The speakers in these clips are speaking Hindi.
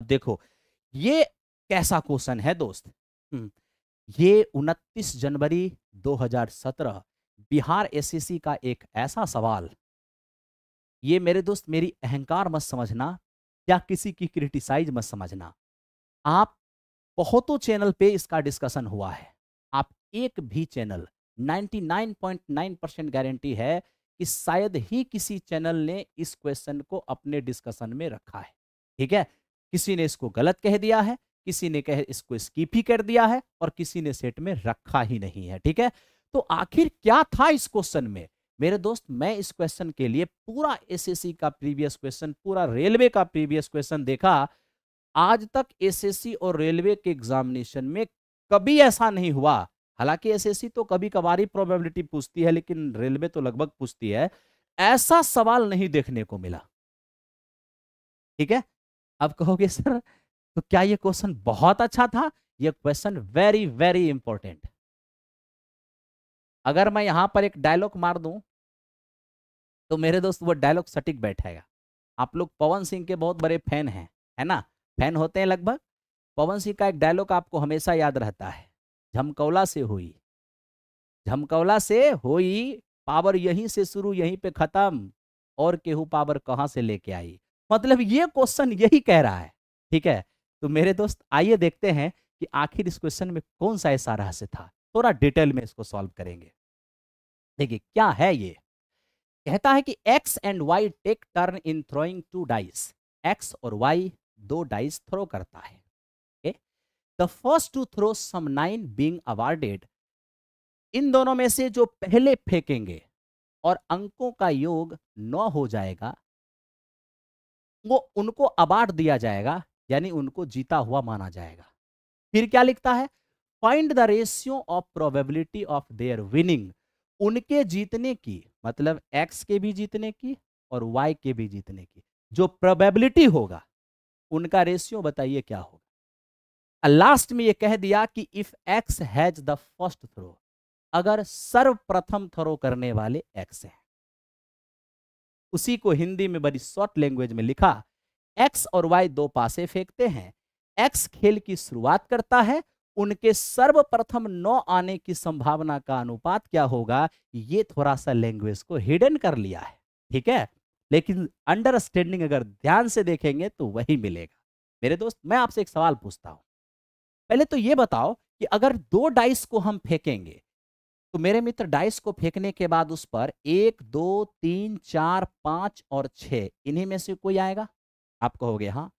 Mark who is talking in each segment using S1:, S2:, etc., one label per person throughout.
S1: देखो ये कैसा क्वेश्चन है दोस्त। ये 29 जनवरी 2017 बिहार एसएससी का एक ऐसा सवाल। ये मेरे दोस्त मेरी अहंकार मत समझना या किसी की क्रिटिसाइज मत समझना। आप बहुतों चैनल पे इसका डिस्कशन हुआ है। आप एक भी चैनल 99.9% गारंटी है कि शायद ही किसी चैनल ने इस क्वेश्चन को अपने डिस्कशन में रखा है। ठीक है, किसी ने इसको गलत कह दिया है, किसी ने कह इसको स्किप ही कर दिया है और किसी ने सेट में रखा ही नहीं है। ठीक है, तो आखिर क्या था इस क्वेश्चन में मेरे दोस्त। मैं इस क्वेश्चन के लिए पूरा एसएससी का प्रीवियस क्वेश्चन, पूरा रेलवे का प्रीवियस क्वेश्चन देखा। आज तक एसएससी और रेलवे के एग्जामिनेशन में कभी ऐसा नहीं हुआ। हालांकि एसएससी तो कभी कभार ही प्रोबेबिलिटी पूछती है, लेकिन रेलवे तो लगभग पूछती है। ऐसा सवाल नहीं देखने को मिला। ठीक है, अब कहोगे सर तो क्या ये क्वेश्चन बहुत अच्छा था? ये क्वेश्चन वेरी वेरी इंपॉर्टेंट। अगर मैं यहां पर एक डायलॉग मार दूं तो मेरे दोस्त वो डायलॉग सटीक बैठेगा। आप लोग पवन सिंह के बहुत बड़े फैन हैं, है ना? फैन होते हैं लगभग। पवन सिंह का एक डायलॉग आपको हमेशा याद रहता है, झमकौला से हुई, झमकौला से हुई, पावर यहीं से शुरू यहीं पे खत्म, और केहू पावर कहां से लेके आई। मतलब ये क्वेश्चन यही कह रहा है। ठीक है, तो मेरे दोस्त आइए देखते हैं कि आखिर इस क्वेश्चन में कौन सा ऐसा रहस्य था। थोड़ा डिटेल में इसको सॉल्व करेंगे। देखिए क्या है ये। कहता है कि X and Y take turn in throwing two dice. X और वाई दो डाइस थ्रो करता है। The first to throw sum 9 being awarded. इन दोनों में से जो पहले फेंकेंगे और अंकों का योग 9 हो जाएगा, वो उनको अवार्ड दिया जाएगा, यानी उनको जीता हुआ माना जाएगा। फिर क्या लिखता है, find the ratio of probability of their winning. उनके जीतने की, मतलब एक्स के भी जीतने की और वाई के भी जीतने की जो प्रोबेबिलिटी होगा, उनका रेशियो बताइए क्या होगा। लास्ट में ये कह दिया कि if X has the first throw, अगर सर्वप्रथम थ्रो करने वाले एक्स हैं। उसी को हिंदी में बड़ी शॉर्ट लैंग्वेज में लिखा, एक्स और वाई दो पासे फेंकते हैं, एक्स खेल की शुरुआत करता है, उनके सर्वप्रथम 9 आने की संभावना का अनुपात क्या होगा। ये थोड़ा सा लैंग्वेज को हिडन कर लिया है। ठीक है, लेकिन अंडरस्टैंडिंग अगर ध्यान से देखेंगे तो वही मिलेगा। मेरे दोस्त मैं आपसे एक सवाल पूछता हूं। पहले तो ये बताओ कि अगर दो डाइस को हम फेंकेंगे तो मेरे मित्र डाइस को फेंकने के बाद उस पर 1 2 3 4 5 और 6 इन्हीं में से कोई आएगा। आप कहोगे हाँ।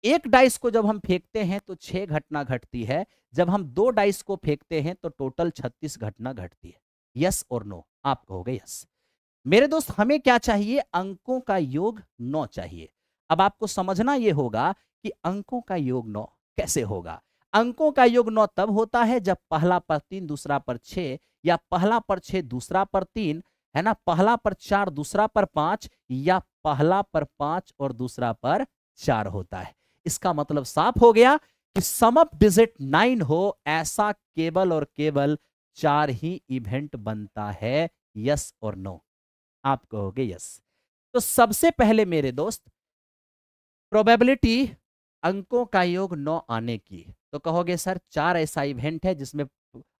S1: एक डाइस को जब हम फेंकते हैं तो 6 घटना घटती है, जब हम दो डाइस को फेंकते हैं तो टोटल 36 घटना घटती है। यस और नो? आप कहोगे यस। मेरे दोस्त हमें क्या चाहिए, अंकों का योग 9 चाहिए। अब आपको समझना यह होगा कि अंकों का योग 9 कैसे होगा। अंकों का योग 9 तब होता है जब पहला पर 3 दूसरा पर 6, या पहला पर 6 दूसरा पर 3, है ना, पहला पर 4 दूसरा पर 5, या पहला पर 5 और दूसरा पर 4 होता है। इसका मतलब साफ हो गया कि सम ऑफ डिजिट 9 हो, ऐसा केवल और केवल 4 ही इवेंट बनता है। यस और नो? आप कहोगे यस। तो सबसे पहले मेरे दोस्त प्रोबेबिलिटी अंकों का योग 9 आने की, तो कहोगे सर 4 ऐसा इवेंट है जिसमें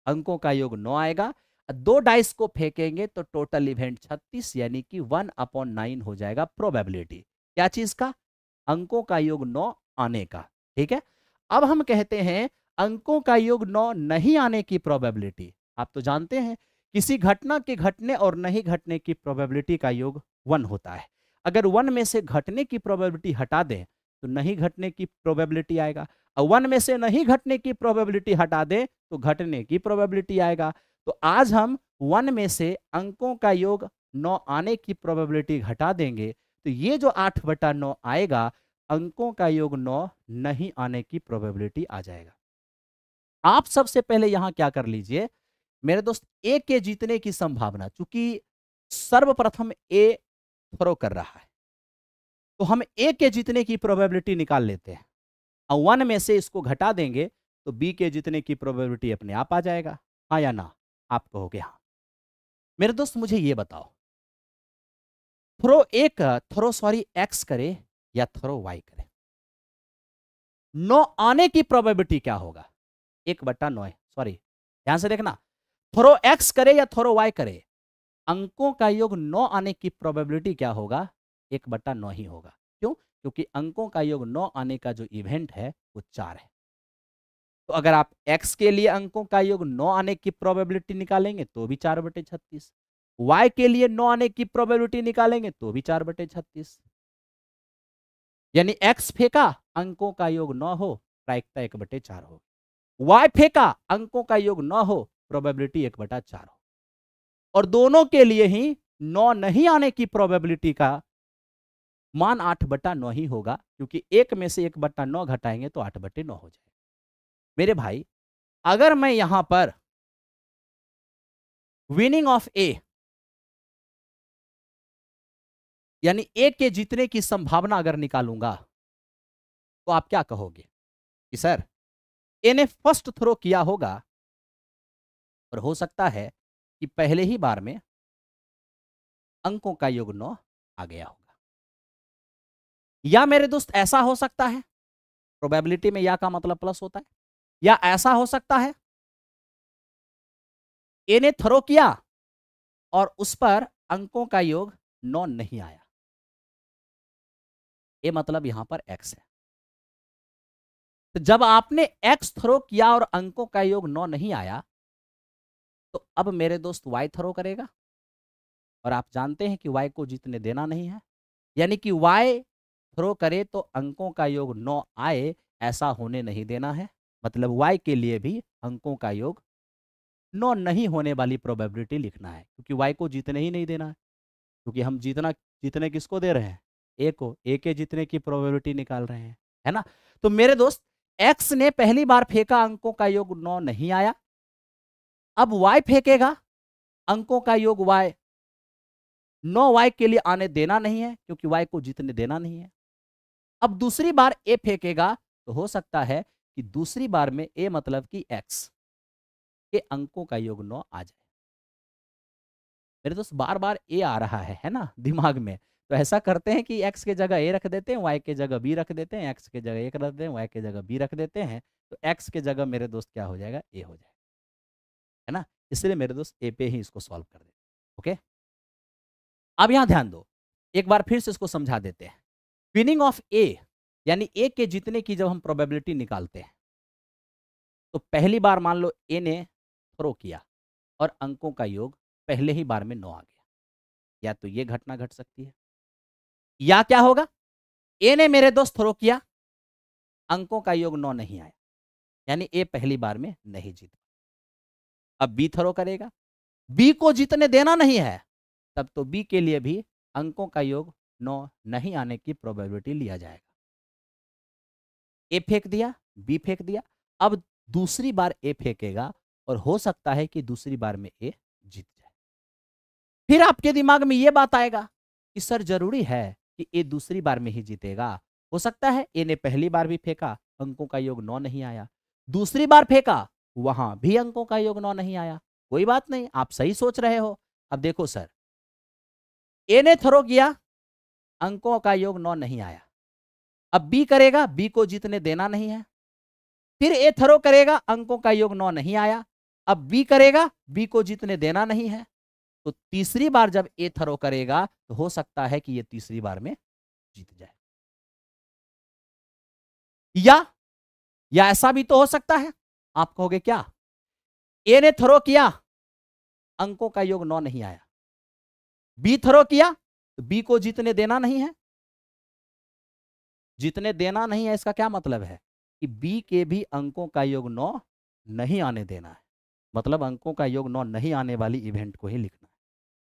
S1: अंकों का योग 9 आएगा। दो डाइस को फेंकेंगे तो टोटल इवेंट 36, यानी कि 1/9 हो जाएगा प्रोबेबिलिटी। क्या चीज का? अंकों का योग 9 आने का। ठीक है, अब हम कहते हैं अंकों का योग 9 नहीं आने की प्रोबेबिलिटी। आप तो जानते हैं किसी घटना के घटने और नहीं घटने की प्रोबेबिलिटी का योग 1 होता है। अगर 1 में से घटने की प्रोबेबिलिटी हटा दें तो नहीं घटने की प्रोबेबिलिटी आएगा, और 1 में से नहीं घटने की प्रोबेबिलिटी हटा दें तो घटने की प्रोबेबिलिटी आएगा। तो आज हम 1 में से अंकों का योग 9 आने की प्रोबेबिलिटी घटा देंगे, तो ये जो 8/9 आएगा, अंकों का योग 9 नहीं आने की प्रोबेबिलिटी आ जाएगा। आप सबसे पहले यहां क्या कर लीजिए मेरे दोस्त, ए के जीतने की संभावना, चूंकि सर्वप्रथम ए थ्रो कर रहा है तो हम ए के जीतने की प्रोबेबिलिटी निकाल लेते हैं, और 1 में से इसको घटा देंगे तो बी के जीतने की प्रोबेबिलिटी अपने आप आ जाएगा। हाँ या ना? आप कहोगे हाँ। मेरे दोस्त मुझे ये बताओ, थ्रो एक्स करे या थ्रो वाई करे? 9 आने की प्रोबेबिलिटी क्या होगा? 1/9 सॉरी, ध्यान से देखना, थ्रो x करे या थ्रो y करे, अंकों का योग 9 आने की प्रोबेबिलिटी क्या होगा? 1/9 ही होगा। क्यों? क्योंकि अंकों का योग 9 आने का जो इवेंट है वो 4 है। तो अगर आप x के लिए अंकों का योग 9 आने की प्रोबेबिलिटी निकालेंगे तो भी 4/36, y के लिए 9 आने की प्रोबेबिलिटी निकालेंगे तो भी 4/36, यानी x फेंका अंकों का योग 9 हो, प्रायिकता 1/4 हो, y फेंका अंकों का योग 9 हो, प्रोबेबिलिटी 1/4 हो, और दोनों के लिए ही 9 नहीं आने की प्रोबेबिलिटी का मान 8/9 ही होगा, क्योंकि एक में से 1/9 घटाएंगे तो 8/9 हो जाएगा। मेरे भाई, अगर मैं यहां पर विनिंग ऑफ ए यानी ए के जीतने की संभावना अगर निकालूंगा तो आप क्या कहोगे कि सर ए ने फर्स्ट थ्रो किया होगा और हो सकता है कि पहले ही बार में अंकों का योग 9 आ गया होगा, या मेरे दोस्त ऐसा हो सकता है, प्रोबेबिलिटी में या का मतलब प्लस होता है, या ऐसा हो सकता है ए ने थ्रो किया और उस पर अंकों का योग 9 नहीं आया, ए मतलब यहां पर x है। तो जब आपने x थ्रो किया और अंकों का योग 9 नहीं आया, तो अब मेरे दोस्त y थ्रो करेगा, और आप जानते हैं कि y को जीतने देना नहीं है, यानी कि y थ्रो करे तो अंकों का योग 9 आए, ऐसा होने नहीं देना है। मतलब y के लिए भी अंकों का योग 9 नहीं होने वाली प्रोबेबिलिटी लिखना है, क्योंकि y को जीतने ही नहीं देना है, क्योंकि हम जीतने किसको दे रहे हैं? a को, a के जीतने की प्रोबेबिलिटी निकाल रहे हैं, है ना। तो मेरे दोस्त x ने पहली बार फेंका, अंकों का योग 9 नहीं आया, अब y फेंकेगा, अंकों का योग y 9 y के लिए आने देना नहीं है, क्योंकि y को जीतने देना नहीं है। अब दूसरी बार a फेंकेगा तो हो सकता है कि दूसरी बार में a मतलब कि x के अंकों का योग 9 आ जाए। मेरे दोस्त बार बार a आ रहा है ना दिमाग में, तो ऐसा करते हैं कि x के जगह a रख देते हैं, y के जगह b रख देते हैं, x के जगह 1 रख देते हैं, y के जगह b रख देते हैं, तो x के जगह मेरे दोस्त क्या हो जाएगा? a हो जाएगा, है ना। इसलिए मेरे दोस्त a पे ही इसको सॉल्व कर देते हैं। ओके, अब यहां ध्यान दो, एक बार फिर से इसको समझा देते हैं। विनिंग ऑफ a यानी a के जीतने की जब हम प्रोबेबिलिटी निकालते हैं, तो पहली बार मान लो a ने थ्रो किया और अंकों का योग पहले ही बार में 9 आ गया, या तो ये घटना घट सकती है, या क्या होगा, ए ने मेरे दोस्त थ्रो किया, अंकों का योग 9 नहीं आया, यानी ए पहली बार में नहीं जीत। अब बी थ्रो करेगा, बी को जीतने देना नहीं है, तब तो बी के लिए भी अंकों का योग 9 नहीं आने की प्रोबेबिलिटी लिया जाएगा। ए फेंक दिया, बी फेंक दिया, अब दूसरी बार ए फेंकेगा और हो सकता है कि दूसरी बार में ए जीत जाए। फिर आपके दिमाग में यह बात आएगा कि सर जरूरी है कि ए दूसरी बार में ही जीतेगा? हो सकता है ए ने पहली बार भी फेंका, अंकों का योग 9 नहीं आया, दूसरी बार फेंका, वहां भी अंकों का योग 9 नहीं आया। कोई बात नहीं, आप सही सोच रहे हो। अब देखो सर, ए ने थ्रो किया, अंकों का योग 9 नहीं आया, अब बी करेगा, बी को जीतने देना नहीं है, फिर ए थ्रो करेगा, अंकों का योग 9 नहीं आया, अब बी करेगा, बी को जीतने देना नहीं है, तो तीसरी बार जब ए थ्रो करेगा तो हो सकता है कि ये तीसरी बार में जीत जाए। या ऐसा भी तो हो सकता है, आप कहोगे क्या, ए ने थ्रो किया, अंकों का योग 9 नहीं आया, बी थ्रो किया तो बी को जीतने देना नहीं है। जीतने देना नहीं है इसका क्या मतलब है कि बी के भी अंकों का योग 9 नहीं आने देना है, मतलब अंकों का योग 9 नहीं आने वाली इवेंट को ही लिखना है।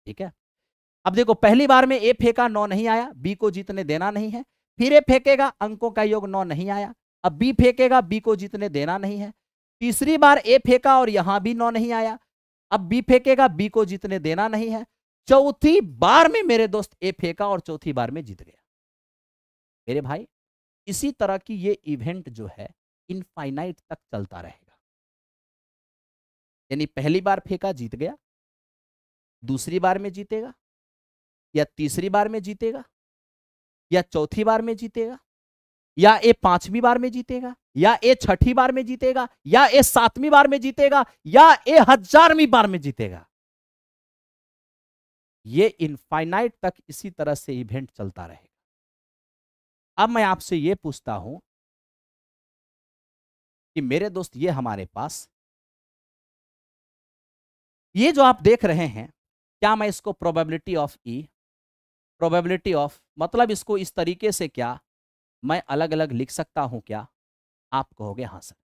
S1: ठीक है, अब देखो पहली बार में ए फेंका, 9 नहीं आया, बी को जीतने देना नहीं है, फिर ए फेंकेगा, अंकों का योग 9 नहीं आया, अब बी फेंकेगा, बी को जीतने देना नहीं है, तीसरी बार ए फेंका और यहां भी 9 नहीं आया, अब बी फेंकेगा, बी को जीतने देना नहीं है, चौथी बार में मेरे दोस्त ए फेंका और चौथी बार में जीत गया। मेरे भाई, इसी तरह की ये इवेंट जो है इनफाइनाइट तक चलता रहेगा, यानी पहली बार फेंका जीत गया, दूसरी बार में जीतेगा, या तीसरी बार में जीतेगा, या चौथी बार में जीतेगा, या ए 5वीं बार में जीतेगा, या ए 6ठी बार में जीतेगा, या ए 7वीं बार में जीतेगा, या ए 1000वीं बार में जीतेगा। ये इनफाइनाइट तक इसी तरह से इवेंट चलता रहेगा। अब मैं आपसे ये पूछता हूं कि मेरे दोस्त, ये हमारे पास ये जो आप देख रहे हैं, क्या मैं इसको probability of E, probability of, मतलब इसको इस तरीके से क्या मैं अलग अलग लिख सकता हूं क्या? आप कहोगे हाँ सर,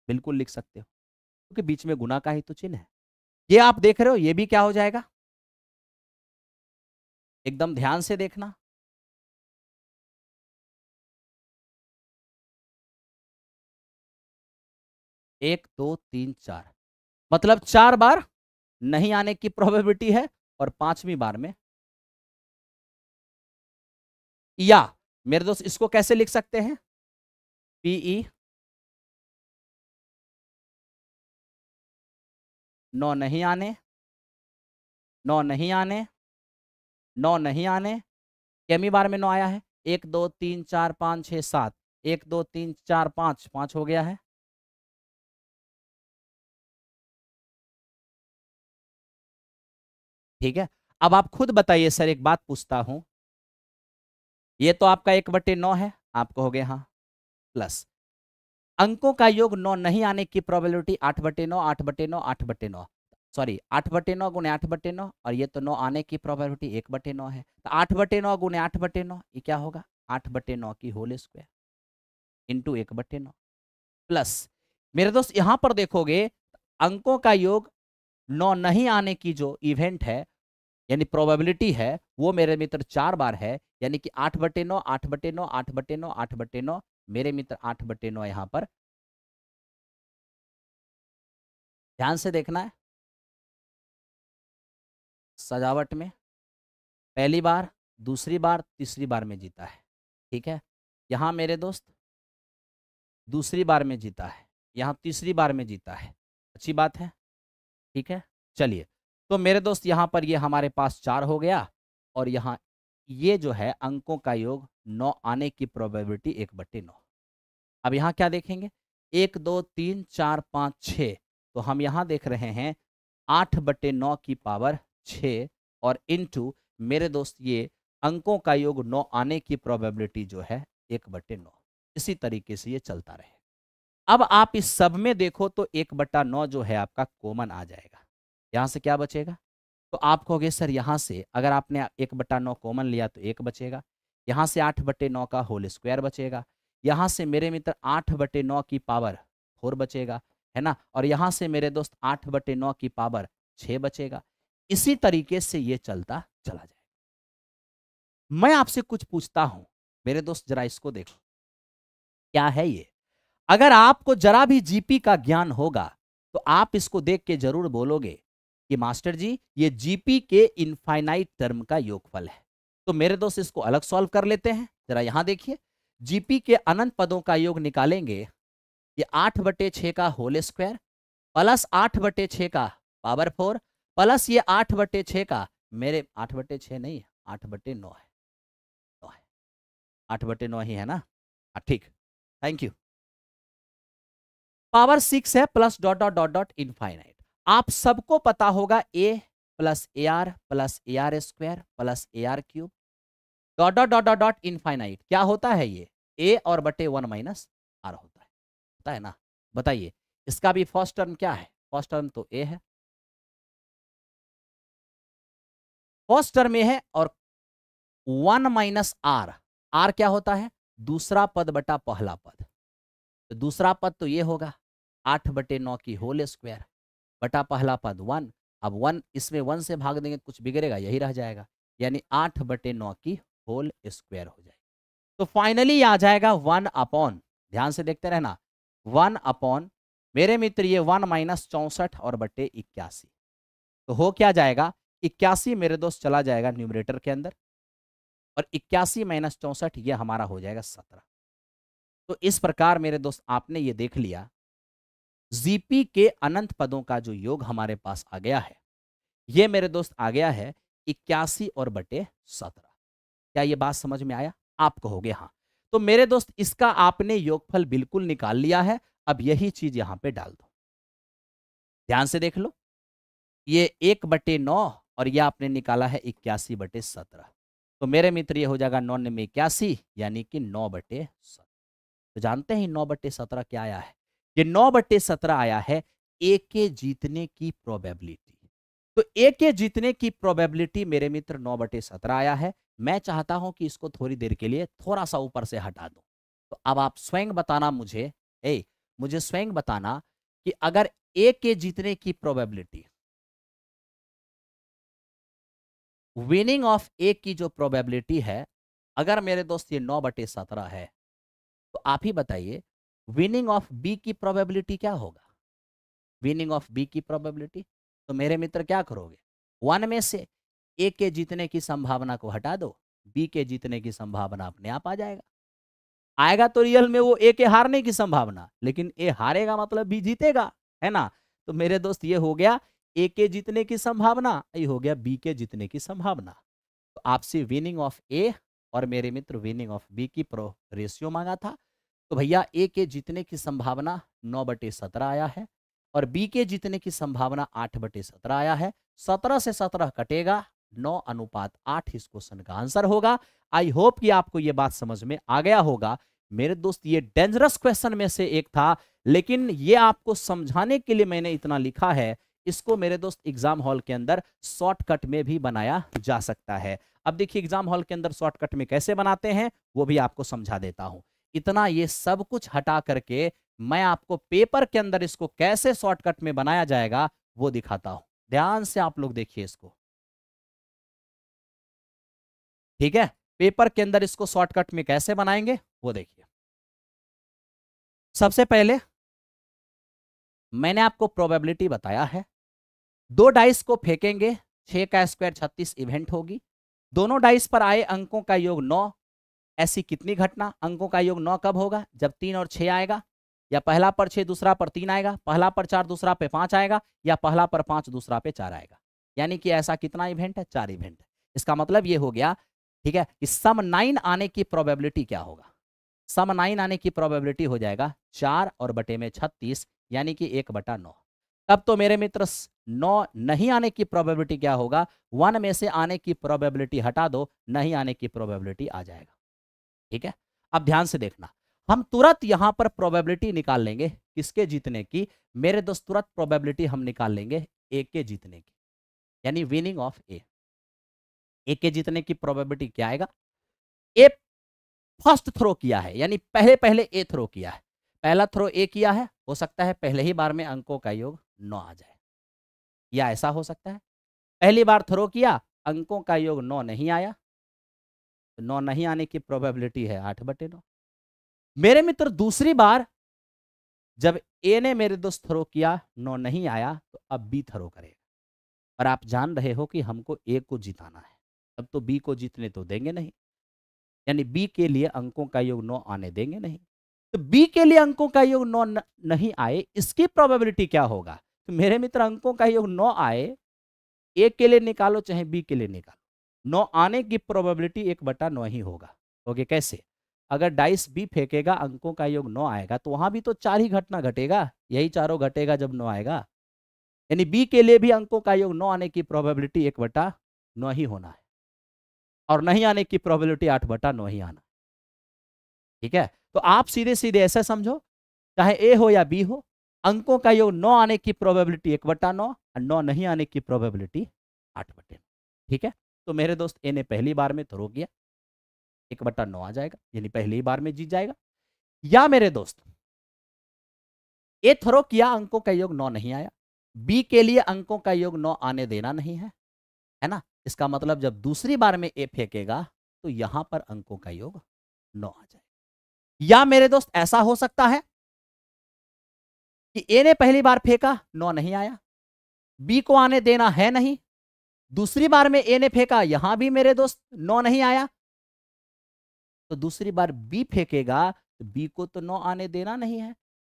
S1: बिल्कुल लिख सकते हो, क्योंकि बीच में गुना का ही तो चिन्ह है। ये आप देख रहे हो, ये भी क्या हो जाएगा, एकदम ध्यान से देखना। एक, दो, तीन, चार, मतलब 4 बार नहीं आने की प्रोबेबिलिटी है, और 5वीं बार में। या मेरे दोस्त इसको कैसे लिख सकते हैं? पीई 9 नहीं आने, 9 नहीं आने, 9 नहीं आने, केमी बार में 9 आया है? 1 2 3 4 5 6 7, 1 2 3 4 5, 5 हो गया है। ठीक है, अब आप खुद बताइए सर, एक बात पूछता हूं, ये तो आपका 1/9 है, आप कहोगे हाँ, प्लस अंकों का योग 9 नहीं आने की प्रोबेबिलिटी 8/9, 8/9, 8/9, सॉरी 8/9 गुने 8/9, और ये तो 9 आने की प्रोबेबिलिटी 1/9 है, तो 8/9 गुने 8/9 ये क्या होगा? 8/9 की होल स्क्वायर इंटू 1/9, प्लस मेरे दोस्त यहां पर देखोगे, अंकों का योग 9 नहीं आने की जो इवेंट है, यानी प्रोबेबिलिटी है, वो मेरे मित्र 4 बार है, यानी कि 8/9, 8/9, 8/9, 8/9, मेरे मित्र 8/9 यहां पर ध्यान से देखना है। सजावट में पहली बार, दूसरी बार, तीसरी बार में जीता है, ठीक है। यहां मेरे दोस्त दूसरी बार में जीता है, यहां तीसरी बार में जीता है, अच्छी बात है, ठीक है। चलिए, तो मेरे दोस्त यहां पर ये हमारे पास 4 हो गया, और यहां ये जो है अंकों का योग 9 आने की प्रोबेबिलिटी 1/9। अब यहां क्या देखेंगे? 1 2 3 4 5 6, तो हम यहां देख रहे हैं 8/9 की पावर 6, और इनटू मेरे दोस्त ये अंकों का योग 9 आने की प्रोबेबिलिटी जो है 1/9। इसी तरीके से ये चलता रहे। अब आप इस सब में देखो तो 1/9 जो है आपका कॉमन आ जाएगा, यहां से क्या बचेगा? तो आप कहोगे सर यहां से अगर आपने 1/9 कॉमन लिया तो 1 बचेगा, यहां से 8/9 का होल स्क्वायर बचेगा, यहां से मेरे मित्र 8/9 की पावर 4 बचेगा, है ना, और यहां से मेरे दोस्त 8/9 की पावर 6 बचेगा। इसी तरीके से ये चलता चला जाएगा। मैं आपसे कुछ पूछता हूं मेरे दोस्त, जरा इसको देखो, क्या है ये? अगर आपको जरा भी जीपी का ज्ञान होगा तो आप इसको देख के जरूर बोलोगे कि मास्टर जी ये जीपी के इनफाइनाइट टर्म का योगफल है। तो मेरे दोस्त इसको अलग सॉल्व कर लेते हैं, जरा यहां देखिए, जीपी के अनंत पदों का योग निकालेंगे, ये 8/6 का होल स्क्वायर प्लस 8/6 का पावर 4 प्लस ये 8/6 का, मेरे 8/6 नहीं है, 8/9 है, 8/9 ही है ना, ठीक, थैंक यू। पावर 6 है plus dot dot dot dot infinite. आप सबको पता होगा A plus A R square plus A R cube dot dot dot dot dot infinite क्या होता है? ये ए और बटे 1 माइनस आर होता है ना। बताइए इसका भी फर्स्ट टर्म क्या है? फर्स्ट टर्म तो ए है, फर्स्ट टर्म ए है, और 1 माइनस आर, आर क्या होता है? दूसरा पद बटा पहला पद, तो दूसरा पद तो ये होगा 8/9 की होल स्क्वायर बटा पहला पद 1। अब 1 इसमें 1 से भाग देंगे कुछ बिगड़ेगा, यही रह जाएगा, यानी 8/9 की होल स्क्वायर हो जाएगी। तो फाइनली आ जाएगा 1 अपॉन, ध्यान से देखते रहना, 1 अपॉन मेरे मित्र ये 1 माइनस 64 और बटे 81, तो हो क्या जाएगा? 81 मेरे दोस्त चला जाएगा न्यूमरेटर के अंदर, और 81 माइनस 64 ये हमारा हो जाएगा 17। तो इस प्रकार मेरे दोस्त आपने ये देख लिया, जीपी के अनंत पदों का जो योग हमारे पास आ गया है, ये मेरे दोस्त आ गया है 81 और बटे 17। क्या ये बात समझ में आया? आप कहोगे हाँ। तो मेरे दोस्त इसका आपने योगफल बिल्कुल निकाल लिया है। अब यही चीज यहां पे डाल दो, ध्यान से देख लो, ये 1/9 और ये आपने निकाला है 81/17। तो मेरे मित्र ये हो जाएगा 9 में 81 यानी कि 9/17। तो जानते हैं 9/17 क्या आया है? ये 9/17 आया है ए के जीतने की प्रोबेबिलिटी। तो ए के जीतने की प्रोबेबिलिटी मेरे मित्र 9/17 आया है। मैं चाहता हूं कि इसको थोड़ी देर के लिए थोड़ा सा ऊपर से हटा दूं। तो अब आप स्वयं बताना मुझे स्वयं बताना कि अगर ए के जीतने की प्रोबेबिलिटी, विनिंग ऑफ ए की जो प्रोबेबिलिटी है, अगर मेरे दोस्त ये 9/17 है, तो आप ही बताइए विनिंग ऑफ बी की प्रोबेबिलिटी क्या होगा? विनिंग ऑफ बी की प्रोबेबिलिटी, तो मेरे मित्र क्या करोगे? 1 में से ए के जीतने की संभावना को हटा दो, बी के जीतने की संभावना अपने आप आ जाएगा। आएगा तो रियल में वो ए के हारने की संभावना, लेकिन ए हारेगा मतलब बी जीतेगा, है ना? तो मेरे दोस्त ये हो गया ए के जीतने की संभावना, ये हो गया बी के जीतने की संभावना। तो आपसे विनिंग ऑफ ए और मेरे मित्र विनिंग ऑफ बी की प्रो रेशियो मांगा था। तो भैया ए के जीतने की संभावना 9/17 आया है और बी के जीतने की संभावना 8/17 आया है। 17 से 17 कटेगा, 9:8 इस क्वेश्चन का आंसर होगा। आई होप कि आपको यह बात समझ में आ गया होगा। मेरे दोस्त ये डेंजरस क्वेश्चन में से एक था, लेकिन ये आपको समझाने के लिए मैंने इतना लिखा है। इसको मेरे दोस्त एग्जाम हॉल के अंदर शॉर्टकट में भी बनाया जा सकता है। अब देखिए एग्जाम हॉल के अंदर शॉर्टकट में कैसे बनाते हैं वो भी आपको समझा देता हूं। इतना ये सब कुछ हटा करके मैं आपको पेपर के अंदर इसको कैसे शॉर्टकट में बनाया जाएगा वो दिखाता हूं। ध्यान से आप लोग देखिए इसको, ठीक है? पेपर के अंदर इसको शॉर्टकट में कैसे बनाएंगे वो देखिए। सबसे पहले मैंने आपको प्रोबेबिलिटी बताया है, 2 डाइस को फेंकेंगे, 6 का स्क्वायर 36 इवेंट होगी। दोनों डाइस पर आए अंकों का योग 9। ऐसी कितनी घटना? अंकों का योग 9 कब होगा? जब 3 और 6 आएगा, या पहला पर 6 दूसरा पर 3 आएगा, पहला पर 4 दूसरा पे 5 आएगा, या पहला पर 5 दूसरा पे 4 आएगा। यानी कि ऐसा कितना इवेंट है? 4 इवेंट है। इसका मतलब ये हो गया, ठीक है, कि सम 9 आने की प्रोबेबिलिटी क्या होगा? सम 9 आने की प्रोबेबिलिटी हो जाएगा 4 और बटे में 36 यानी कि 1/9। तब तो मेरे मित्र 9 नहीं आने की प्रोबेबिलिटी क्या होगा? 1 में से आने की प्रोबेबिलिटी हटा दो, नहीं आने की प्रोबेबिलिटी आ जाएगा। ठीक है, अब ध्यान से देखना, हम तुरंत यहां पर प्रोबेबिलिटी निकाल लेंगे किसके जीतने की? मेरे दोस्त तुरंत प्रोबेबिलिटी हम निकाल लेंगे ए के जीतने की, यानी विनिंग ऑफ ए। ए के जीतने की प्रोबेबिलिटी क्या आएगा? ए फर्स्ट थ्रो किया है, यानी पहले पहले ए थ्रो किया है, पहला थ्रो ए किया है, हो सकता है पहले ही बार में अंकों का योग 9 आ जाए, या ऐसा हो सकता है पहली बार थ्रो किया, अंकों का योग 9 नहीं आया, तो 9 नहीं आने की प्रोबेबिलिटी है 8/9। मेरे मित्र दूसरी बार जब ए ने मेरे दोस्त थ्रो किया, 9 नहीं आया, तो अब बी थ्रो करेगा। और आप जान रहे हो कि हमको ए को जिताना है, तब तो बी को जीतने तो देंगे नहीं, यानी बी के लिए अंकों का योग 9 आने देंगे नहीं। तो बी के लिए अंकों का योग 9 नहीं आए, इसकी प्रोबेबिलिटी क्या होगा? तो मेरे मित्र अंकों का योग 9 आए, ए के लिए निकालो चाहे बी के लिए निकालो, 9 आने की प्रोबेबिलिटी 1/9 ही होगा। ओके, कैसे? अगर डाइस बी फेंकेगा, अंकों का योग 9 आएगा, तो वहां भी तो 4 ही घटना घटेगा, यही चारों घटेगा जब 9 आएगा, यानी बी के लिए भी अंकों का योग 9 आने की प्रोबेबिलिटी 1/9 ही होना है, और नहीं आने की प्रोबेबिलिटी 8/9 ही आना। ठीक है, तो आप सीधे सीधे ऐसे समझो, चाहे ए हो या बी हो, अंकों का योग 9 आने की प्रोबेबिलिटी 1/9 और 9 नहीं आने की प्रोबेबिलिटी 8/9। ठीक है, तो मेरे दोस्त ए ने पहली बार में थ्रो किया, 1/9 आ जाएगा, यानी पहली ही बार में जीत जाएगा। या मेरे दोस्त ए थ्रो किया, अंकों का योग 9 नहीं आया, बी के लिए अंकों का योग 9 आने देना नहीं है ना? इसका मतलब जब दूसरी बार में ए फेंकेगा, तो यहां पर अंकों का योग 9 आ जाएगा। या मेरे दोस्त ऐसा हो सकता है कि ए ने पहली बार फेंका, 9 नहीं आया, बी को आने देना है नहीं, दूसरी बार में ए ने फेंका, यहां भी मेरे दोस्त 9 नहीं आया, तो दूसरी बार बी फेंकेगा, तो बी को तो 9 आने देना नहीं है।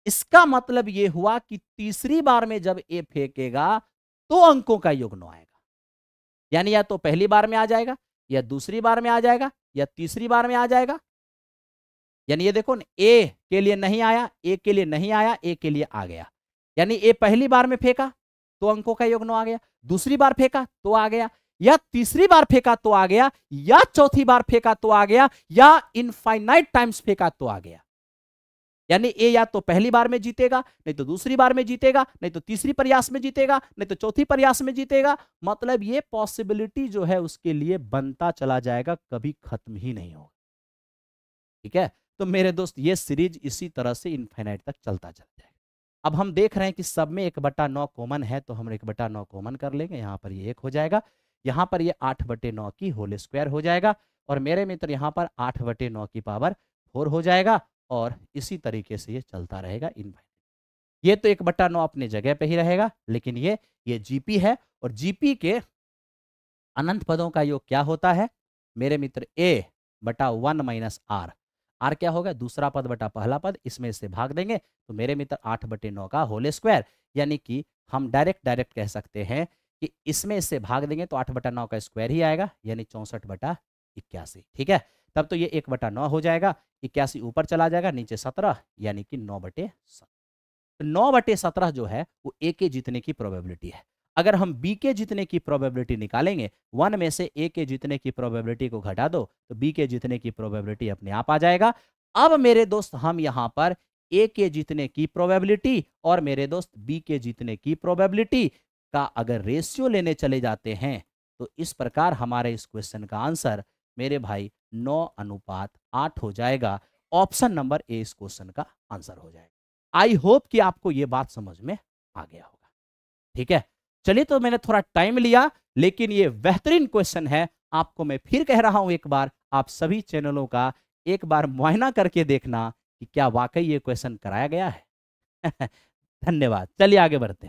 S1: इसका मतलब यह हुआ कि तीसरी बार में जब ए फेंकेगा, तो अंकों का योग 9 आएगा, यानी या तो पहली बार में आ जाएगा, या दूसरी बार में आ जाएगा, या तीसरी बार में आ जाएगा। यानी ये देखो ए के लिए नहीं आया, ए के लिए नहीं आया, ए के लिए आ गया। यानी ए पहली बार में फेंका तो अंकों का योग 9 आ गया, दूसरी बार फेंका तो आ गया, या तीसरी बार फेंका तो आ गया, या चौथी बार फेंका तो आ गया, या इनफाइनाइट टाइम्स फेंका तो आ गया। यानी ए या तो पहली बार में जीतेगा, नहीं तो दूसरी बार में जीतेगा, नहीं तो तीसरी प्रयास में जीतेगा, नहीं तो चौथी प्रयास में जीतेगा। मतलब ये पॉसिबिलिटी जो है उसके लिए बनता चला जाएगा, कभी खत्म ही नहीं होगा। ठीक है, तो मेरे दोस्त ये सीरीज इसी तरह से इनफाइनाइट तक चलता चल जाएगा। अब हम देख रहे हैं कि सब में 1/9 कॉमन है, तो हम 1/9 कॉमन कर लेंगे। यहाँ पर ये 1 हो जाएगा, यहाँ पर ये 8/9 की होल स्क्वायर हो जाएगा, और मेरे मित्र यहाँ पर 8/9 की पावर 4 हो जाएगा, और इसी तरीके से ये चलता रहेगा इनफाइनाइट। ये तो 1/9 अपने जगह पे ही रहेगा, लेकिन ये जीपी है, और जीपी के अनंत पदों का योग क्या होता है मेरे मित्र? a/1 - r। r क्या होगा? दूसरा पद बटा पहला पद, इसमें से भाग देंगे तो मेरे मित्र 8/9 का होल स्क्वायर। यानी कि हम डायरेक्ट कह सकते हैं कि इसमें से भाग देंगे तो 8/9 का स्क्वायर ही आएगा, यानी 64/81। ठीक है, तब तो ये 1/9 हो जाएगा, 81 ऊपर चला जाएगा, नीचे 17, यानी कि 9/17। 9/17 जो है वो ए के जीतने की प्रोबेबिलिटी है। अगर हम बी के जीतने की प्रोबेबिलिटी निकालेंगे, 1 में से ए के जीतने की प्रोबेबिलिटी को घटा दो तो बी के जीतने की प्रोबेबिलिटी अपने आप आ जाएगा। अब मेरे दोस्त हम यहां पर ए के जीतने की प्रोबेबिलिटी और मेरे दोस्त बी के जीतने की प्रोबेबिलिटी का अगर रेशियो लेने चले जाते हैं तो इस प्रकार हमारे इस क्वेश्चन का आंसर मेरे भाई 9:8 हो जाएगा। ऑप्शन नंबर ए इस क्वेश्चन का आंसर हो जाएगा। आई होप कि आपको यह बात समझ में आ गया होगा। ठीक है, चलिए, तो मैंने थोड़ा टाइम लिया, लेकिन ये बेहतरीन क्वेश्चन है। आपको मैं फिर कह रहा हूं, एक बार आप सभी चैनलों का एक बार मुआयना करके देखना कि क्या वाकई ये क्वेश्चन कराया गया है। धन्यवाद। चलिए आगे बढ़ते हैं।